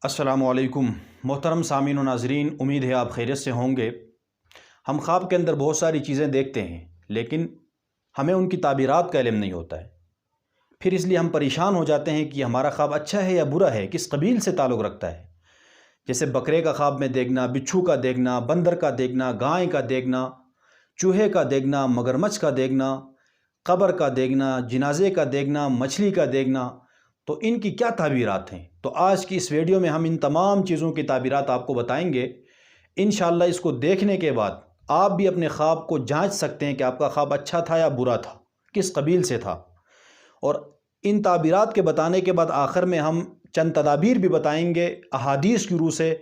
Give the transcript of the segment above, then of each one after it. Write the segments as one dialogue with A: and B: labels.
A: السلام علیکم محترم سامعین و ناظرین، امید ہے آپ خیریت سے ہوں گے۔ ہم خواب کے اندر بہت ساری چیزیں دیکھتے ہیں لیکن ہمیں ان کی تعبیرات کا علم نہیں ہوتا ہے، پھر اس لیے ہم پریشان ہو جاتے ہیں کہ ہمارا خواب اچھا ہے یا برا ہے، کس قبیل سے تعلق رکھتا ہے۔ جیسے بکرے کا خواب میں دیکھنا، بچھو کا دیکھنا، بندر کا دیکھنا، گائے کا دیکھنا، چوہے کا دیکھنا، مگرمچھ کا دیکھنا، قبر کا دیکھنا، جنازے کا دیکھنا، مچھلی کا دیکھنا، تو ان کی کیا تعبیرات ہیں؟ تو آج کی اس ویڈیو میں ہم ان تمام چیزوں کی تعبیرات آپ کو بتائیں گے۔ انشاءاللہ اس کو دیکھنے کے بعد آپ بھی اپنے خواب کو جانچ سکتے ہیں کہ آپ کا خواب اچھا تھا یا برا تھا، کس قبیل سے تھا۔ اور ان تعبیرات کے بتانے کے بعد آخر میں ہم چند تدابیر بھی بتائیں گے احادیث کی روح سے۔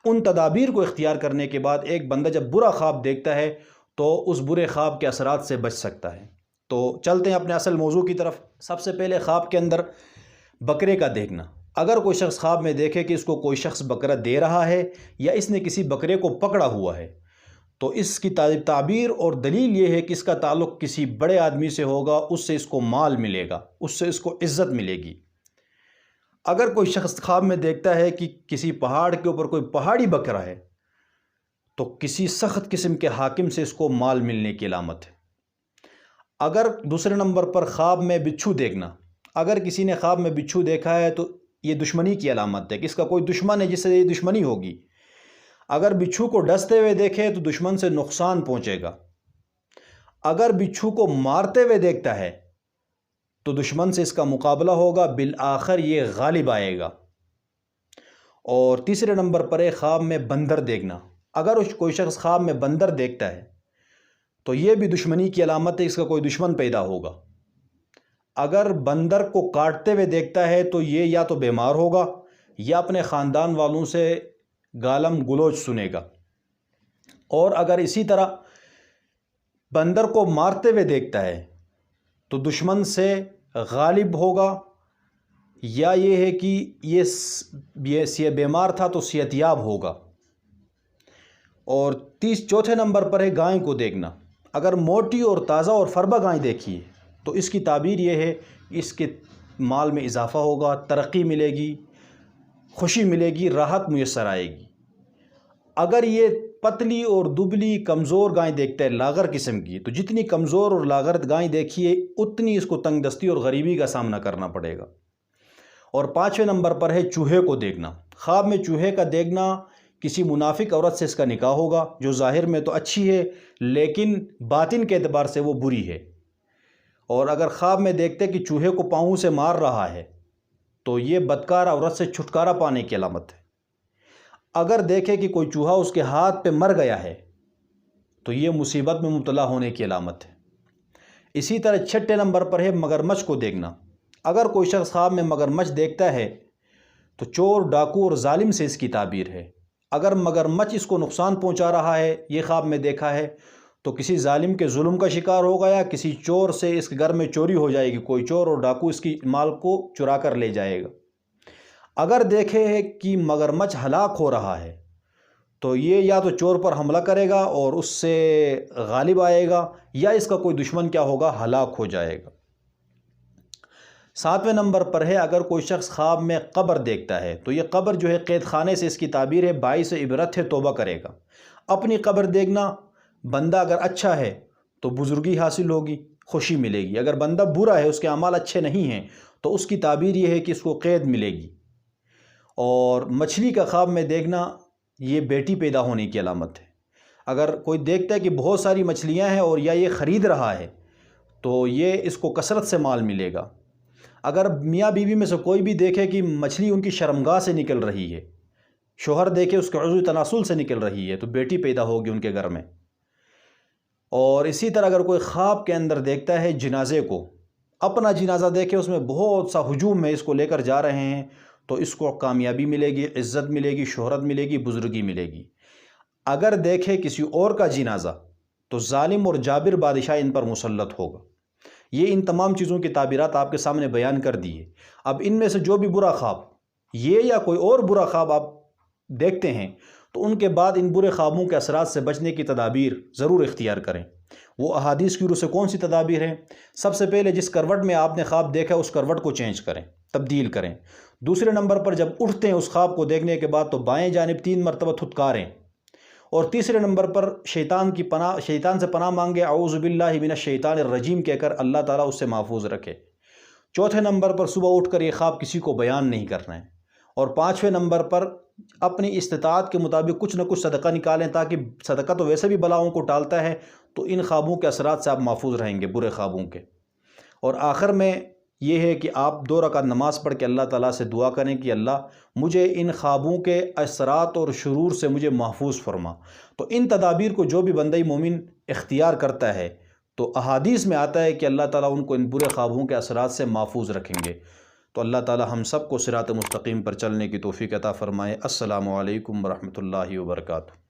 A: ان تدابیر کو اختیار کرنے کے بعد ایک بندہ جب برا خواب دیکھتا ہے تو اس برے خواب کے اثرات سے بچ سکتا ہے۔ تو چلتے ہیں اپنے اصل موضوع کی طرف۔ سب سے پہلے خواب کے اندر بکرے کا دیکھنا۔ اگر کوئی شخص خواب میں دیکھے کہ اس کو کوئی شخص بکرا دے رہا ہے یا اس نے کسی بکرے کو پکڑا ہوا ہے، تو اس کی تعبیر اور دلیل یہ ہے کہ اس کا تعلق کسی بڑے آدمی سے ہوگا، اس سے اس کو مال ملے گا، اس سے اس کو عزت ملے گی۔ اگر کوئی شخص خواب میں دیکھتا ہے کہ کسی پہاڑ کے اوپر کوئی پہاڑی بکرا ہے تو کسی سخت قسم کے حاکم سے اس کو مال ملنے کی علامت ہے۔ اگر دوسرے نمبر پر خواب میں بچھو دیکھنا۔ اگر کسی نے خواب میں بچھو دیکھا ہے تو یہ دشمنی کی علامت ہے کہ اس کا کوئی دشمن ہے جس سے یہ دشمنی ہوگی۔ اگر بچھو کو ڈستے ہوئے دیکھے تو دشمن سے نقصان پہنچے گا۔ اگر بچھو کو مارتے ہوئے دیکھتا ہے تو دشمن سے اس کا مقابلہ ہوگا، بالآخر یہ غالب آئے گا۔ اور تیسرے نمبر پر ہے خواب میں بندر دیکھنا۔ اگر کوئی شخص خواب میں بندر دیکھتا ہے تو یہ بھی دشمنی کی علامت ہے، اس کا کوئی دشمن پیدا ہوگا۔ اگر بندر کو کاٹتے ہوئے دیکھتا ہے تو یہ یا تو بیمار ہوگا یا اپنے خاندان والوں سے گالم گلوچ سنے گا۔ اور اگر اسی طرح بندر کو مارتے ہوئے دیکھتا ہے تو دشمن سے غالب ہوگا، یا یہ ہے کہ یہ بیمار تھا تو صحت یاب ہوگا۔ اور چوتھے نمبر پر ہے گائے کو دیکھنا۔ اگر موٹی اور تازہ اور فربہ گائے دیکھی ہے تو اس کی تعبیر یہ ہے کہ اس کے مال میں اضافہ ہوگا، ترقی ملے گی، خوشی ملے گی، راحت میسر آئے گی۔ اگر یہ پتلی اور دبلی کمزور گائے دیکھتا ہے لاغر قسم کی، تو جتنی کمزور اور لاغر گائے دیکھی ہے اتنی اس کو تنگ دستی اور غریبی کا سامنا کرنا پڑے گا۔ اور پانچویں نمبر پر ہے چوہے کو دیکھنا۔ خواب میں چوہے کا دیکھنا کسی منافق عورت سے اس کا نکاح ہوگا، جو ظاہر میں تو اچھی ہے لیکن باطن کے اعتبار سے وہ بری ہے۔ اور اگر خواب میں دیکھتے کہ چوہے کو پاؤں سے مار رہا ہے تو یہ بدکار عورت سے چھٹکارا پانے کی علامت ہے۔ اگر دیکھے کہ کوئی چوہا اس کے ہاتھ پہ مر گیا ہے تو یہ مصیبت میں مبتلا ہونے کی علامت ہے۔ اسی طرح چھٹے نمبر پر ہے مگرمچھ کو دیکھنا۔ اگر کوئی شخص خواب میں مگرمچھ دیکھتا ہے تو چور، ڈاکو اور ظالم سے اس کی تعبیر ہے۔ اگر مگرمچھ اس کو نقصان پہنچا رہا ہے، یہ خواب میں دیکھا ہے، تو کسی ظالم کے ظلم کا شکار ہوگا یا کسی چور سے اس کے گھر میں چوری ہو جائے گی، کوئی چور اور ڈاکو اس کی مال کو چرا کر لے جائے گا۔ اگر دیکھے کہ مگرمچھ ہلاک ہو رہا ہے تو یہ یا تو چور پر حملہ کرے گا اور اس سے غالب آئے گا، یا اس کا کوئی دشمن کیا ہوگا، ہلاک ہو جائے گا۔ ساتویں نمبر پر ہے اگر کوئی شخص خواب میں قبر دیکھتا ہے تو یہ قبر جو ہے قید خانے سے اس کی تعبیر ہے، باعث عبرت ہے، توبہ کرے گا۔ اپنی قبر دیکھنا، بندہ اگر اچھا ہے تو بزرگی حاصل ہوگی، خوشی ملے گی۔ اگر بندہ برا ہے، اس کے اعمال اچھے نہیں ہیں، تو اس کی تعبیر یہ ہے کہ اس کو قید ملے گی۔ اور مچھلی کا خواب میں دیکھنا یہ بیٹی پیدا ہونے کی علامت ہے۔ اگر کوئی دیکھتا ہے کہ بہت ساری مچھلیاں ہیں اور یا یہ خرید رہا ہے تو یہ اس کو کثرت سے مال ملے گا۔ اگر میاں بیوی میں سے کوئی بھی دیکھے کہ مچھلی ان کی شرمگاہ سے نکل رہی ہے، شوہر دیکھے اس کے عضو تناسل سے نکل رہی ہے، تو بیٹی پیدا ہوگی ان کے گھر میں۔ اور اسی طرح اگر کوئی خواب کے اندر دیکھتا ہے جنازے کو، اپنا جنازہ دیکھے اس میں بہت سا ہجوم میں اس کو لے کر جا رہے ہیں، تو اس کو کامیابی ملے گی، عزت ملے گی، شہرت ملے گی، بزرگی ملے گی۔ اگر دیکھے کسی اور کا جنازہ تو ظالم اور جابر بادشاہ ان پر مسلط ہوگا۔ یہ ان تمام چیزوں کی تعبیرات آپ کے سامنے بیان کر دی ہے۔ اب ان میں سے جو بھی برا خواب، یہ یا کوئی اور برا خواب آپ دیکھتے ہیں تو ان کے بعد ان برے خوابوں کے اثرات سے بچنے کی تدابیر ضرور اختیار کریں۔ وہ احادیث کی روح سے کون سی تدابیر ہیں؟ سب سے پہلے جس کروٹ میں آپ نے خواب دیکھا اس کروٹ کو چینج کریں، تبدیل کریں۔ دوسرے نمبر پر جب اٹھتے ہیں اس خواب کو دیکھنے کے بعد تو بائیں جانب 3 مرتبہ تھتکاریں، اور تیسرے نمبر پر شیطان سے پناہ مانگے، اعوذ باللہ من الشیطان الرجیم کہہ کر اللہ تعالیٰ اس سے محفوظ رکھے۔ چوتھے نمبر پر صبح اٹھ کر یہ خواب کسی کو بیان نہیں کرنا ہے، اور 5ویں نمبر پر اپنی استطاعت کے مطابق کچھ نہ کچھ صدقہ نکالیں، تاکہ صدقہ تو ویسے بھی بلاؤں کو ٹالتا ہے، تو ان خوابوں کے اثرات سے آپ محفوظ رہیں گے، برے خوابوں کے۔ اور آخر میں یہ ہے کہ آپ 2 رکعت نماز پڑھ کے اللہ تعالیٰ سے دعا کریں کہ اللہ مجھے ان خوابوں کے اثرات اور شرور سے مجھے محفوظ فرما۔ تو ان تدابیر کو جو بھی بندہ مومن اختیار کرتا ہے تو احادیث میں آتا ہے کہ اللہ تعالیٰ ان کو ان برے خوابوں کے اثرات سے محفوظ رکھیں گے۔ تو اللہ تعالیٰ ہم سب کو صراط مستقیم پر چلنے کی توفیق عطا فرمائے۔ السلام علیکم ورحمۃ اللہ وبرکاتہ۔